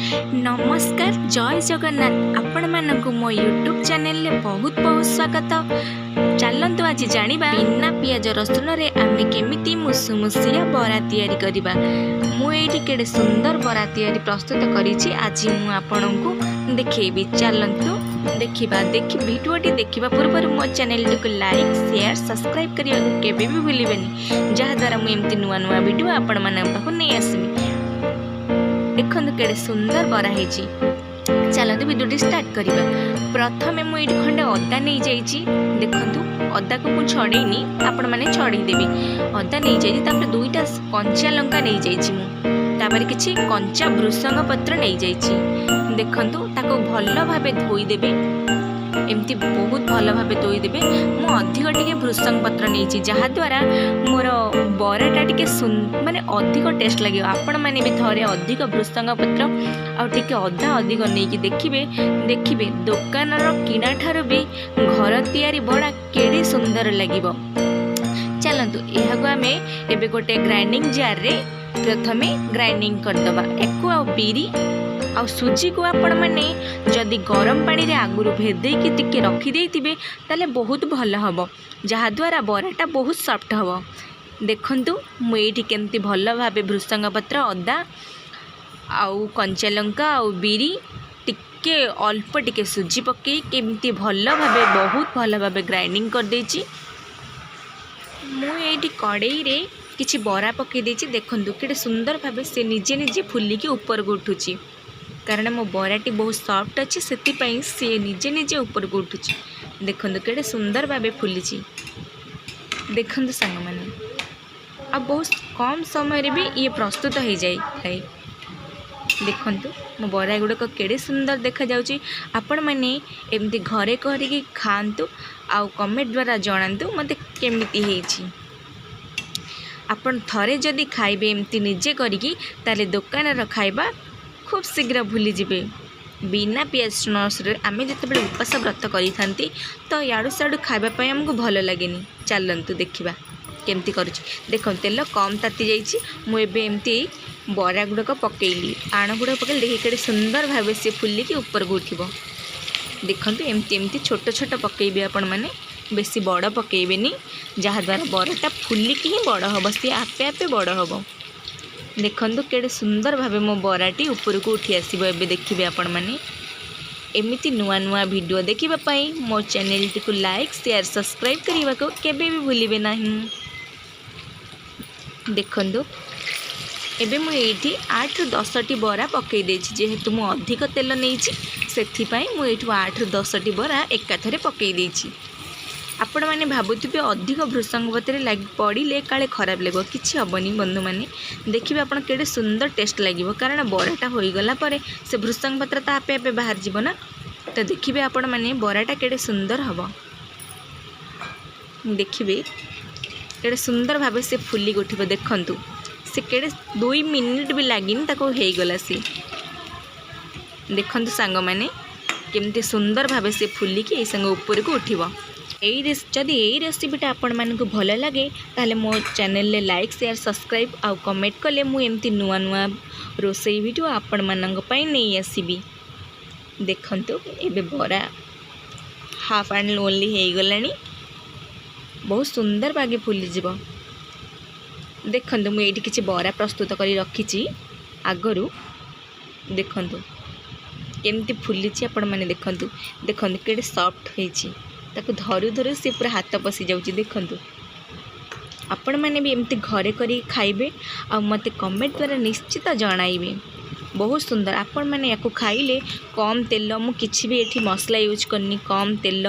नमस्कार जय जगन्नाथ आपण मानक मो यूट्यूब चैनल ले बहुत बहुत स्वागत। चलतु आज जानिबा बिना पियाज रसुन रे आमे केमिति मुसुमुसिया बरा तैयारी करिबा। मु एठी केडे सुंदर बरा तैयारी प्रस्तुत करिछि आज मु आपनकु देखेबी। चलतु देखिबा वीडियोटी देखिबा पूर्व मो चैनल को लाइक शेयर सब्सक्राइब करिया केबे भी भूलिबेनी जहा द्वारा मु एमति नुवा नुवा वीडियो आपण मानक पाखु नै आसीबी। देखो केड़े सुंदर बरा है। चलते वीडियो स्टार्ट करवा। प्रथमे मुझे खंडे अदा नहीं जाइए। देखु अदा को मुझे छड़ेनी आपण मैंने छड़ेदेवी। अदा नहीं जाइए दुईटा कंचा लंका नहीं जापर कि कंचा भृषंग पत्र नहीं जाइए। देखु ताको भल भाव धोईदेवे एमती बहुत भल भाव धोईदेवे। मु अधिक टे भृषंग पत्र नहीं जहाद्वारा मोर बराटा टे माने अधिक टेस्ट लगे। आपण मैंने भी थरे अधिक भृषंग पत्र आउे अदा अधिक नहीं देखिए दुकान किणा ठार भी घर तैयारी बड़ा केड़े सुंदर लगे। चलतु यह आम एबे गोटे ग्राइंडिंग जार रे प्रथमे ग्राइंडिंग करदबा। एको आ बिरी आ सुजी को आपण मैंने जदि गरम पानी रे आगुरु भेदेकी टिके रखी देइतिबे ताले बहुत भल हबो जहाद्वारा बराटा बहुत सॉफ्ट हबो। देखंतु मुझे केमती भल भाव भृषंग पत्र अदा आउ कंचा लंका आउ बिरी टिके अल्प टिके सुजी पकई केमती भल भाव बहुत भल भाव ग्राइंडिंग कर देछि। मुझे कड़ई रे किछि बरा पकई देछि। देखंतु केडे सुंदर भाव से निजे निजे फुलिकी ऊपर को उठुछि कारण मो बराटी बहुत सॉफ्ट अच्छी से सी निजे निजे ऊपर को उठुछि। देखंतु केडे सुंदर भाव फुली। देखंतु सांग माने आ बहुत कम समय रे भी ये प्रस्तुत हो जाए। देखंतु मो बरा गुड़ाक केड़े सुंदर देखा जाउछि। आपण माने एमती घरे करके खांतु आउ कमेंट द्वारा जणांतु मते केमिति हेछि। आपण थरे जदि खाइबे एमती निजे करिकी ताले दुकान र खाइबा खूब शीघ्र भूली जिबे। बिना पियाज रसुन आमे जितेबाला उपास व्रत करी थांती तो याडू साडू खाइबा पई हमको भल लागेनी। चलंतु देखिबा केमती करूछि। देखो तेल कम ताती जाइछि। मु एबे एमती बरा गुड़ाक पकेइली आण गुड़ा पकेइली देखि केडे सुंदर भाव से फुलिकी ऊपर को उठिबो। देखंतु एमती एमती छोट छोट पकेइबे आपण माने बेसी बड़ पकेइबेनी जहाद्वारा बराटा फुलिकी ही बड़ हम सी आपे आपे बड़ हम। देखंतु केडे सुंदर भाव मो बराटी ऊपर को उठी आसीबो। एबे देखिबे आपण माने एमिति नुआ नुआ वीडियो देखिबा पई मो चैनल टी को लाइक शेयर सब्सक्राइब करबा को केबे भी भूलिबे नाही। देखंतु एबे मु एठी 8 ରୁ 10 टी बरा पकई देछि जेहेतु मु अधिक तेल नैछि सेथि पई मु एठु 8 ରୁ 10 टी बरा एकाथरे पकई देछि। आपण मैंने भावुवे अधिक भृषंग पत्र लग पड़े काले खराब लगे किसी हेनी। बंधु मैंने देखिए आप केड़े सुंदर टेस्ट लगे कारण बराटा हो गला पर से भृषंग पत्र तो आपे आपे बाहर जीवना। तो देखिए आपण मैंने बराटा केड़े सुंदर हम। देखिए केड़े सुंदर भाव से फुली उठिब। देखंतु से केड़े 2 मिनिट भी लगिन ताको हो गला सी। देखंतु सांग मैंने केमती सुंदर भाव से फुलिकी ए संग ऊपर को उठिब। जदि यही रेसिपीटा आपण मानक भल लगे ताले मो चैनल ले लाइक शेयर सब्सक्राइब आउ कमेंट कले मु एमती नुआ नुआ रोसई वीडियो आपण मानक पई नहीं आसीबी। देखंतु एबे बरा हाफ एंड ओनली हे गलानी बहुत सुंदर बागे फुली जीवो। देखंतु मु एठी किछि बरा प्रस्तुत करी रखिछि आगरु। देखंतु केमती फुली आपण माने देखंतु देखंतु केडे सॉफ्ट हेछि ताको धरु धरु से पूरा हाथ पशि जाउची। देखंतु आपण मैंने भी एमती घरे करी खाइबे आ मते कमेंट द्वारा निश्चित जणाइबे। बहुत सुंदर आपण मैंने याको खाइले कम तेल मु किछि भी एठी मसला यूज करनी कम तेल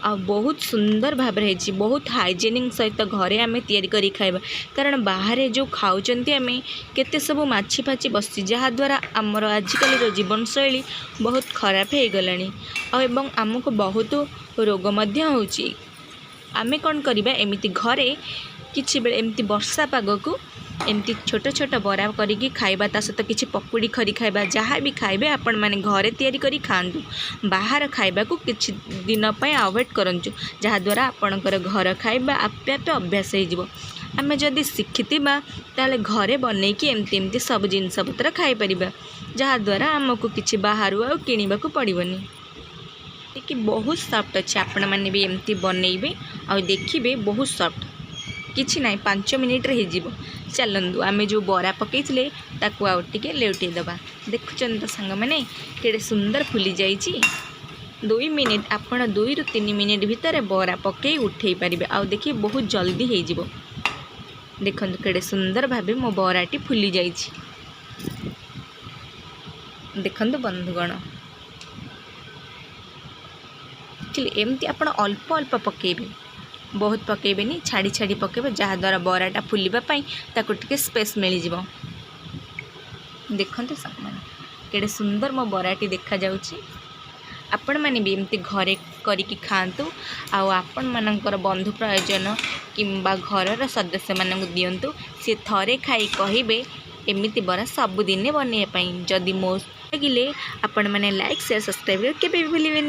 आ बहुत सुंदर भाव रही बहुत हाइजेनिक सहित घरे आमे तैयारी करी खाइबा कारण बाहर जो खाउचंती आमे केते सब माछी फाची बसी जहाद्वारा आमर आजिकल जीवन शैली बहुत खराब हो गलानी एवं आमको बहुत रोग मध्य होची। आमे कौन करिबा एमिति घरे किछि बेले एमिति वर्षा पाग को एमती छोट छोट बरा करिकी खाइबा ता सहित किछि पकुड़ी खरी खाइबा जहाँ भी खाइबे आपण माने घरे तैयारी करी खांतु बाहर खाइबा को किछि दिन पय अवॉइड करंचु जहाद्वारा आपणकर घर खाइबा आपे आपे अभ्यास हो जिवो। आमे जदि शिखिथिबा ताले घरे बनैकी एमती एमती सब जिनस पत्र खाई परिबा। जहाँद्वारा आमको किसी बाहर आ किणवा पड़ोनी। कि बहुत सॉफ्ट अच्छे आपण मैंने भी एमती बनइबे आ देखिए बहुत सॉफ्ट किछि ना 5 मिनिट रे हो। चलतु आम जो बरा पकईले ताकू आउ टे लेउटेदबा। देखुं तो सांग मैंने केड़े सुंदर फुली जाइए। 2 मिनिट आपण 2 ରୁ 3 मिनिट भितर बरा पकई उठे पारे। आ देखिए बहुत जल्दी हो। देखो केड़े सुंदर भावे मो बराटी फुली जाइए। देखु बंधुगण एमती आप अल्प अल्प पकेबे बहुत पकेबेनी छाड़ी छाड़ी पकेबे जहाँद्वारा बराटा फुलवाई ताको टिके स्पेस मिल जाव। देखते केड़े सुंदर मो बराटी देखा जाउची। आपण मैंने भी एमती घरे करिकी खातु आपण मानकर बंधु प्रयोजन किंबा घरर सदस्य मानक दियंतु। सी थरे खाई कहिबे एमिति बरा सबुदिने बनैया। जदि मो लगिले आपण मैंने लाइक शेयर सब्सक्राइब केबे भी भूलिबेनी।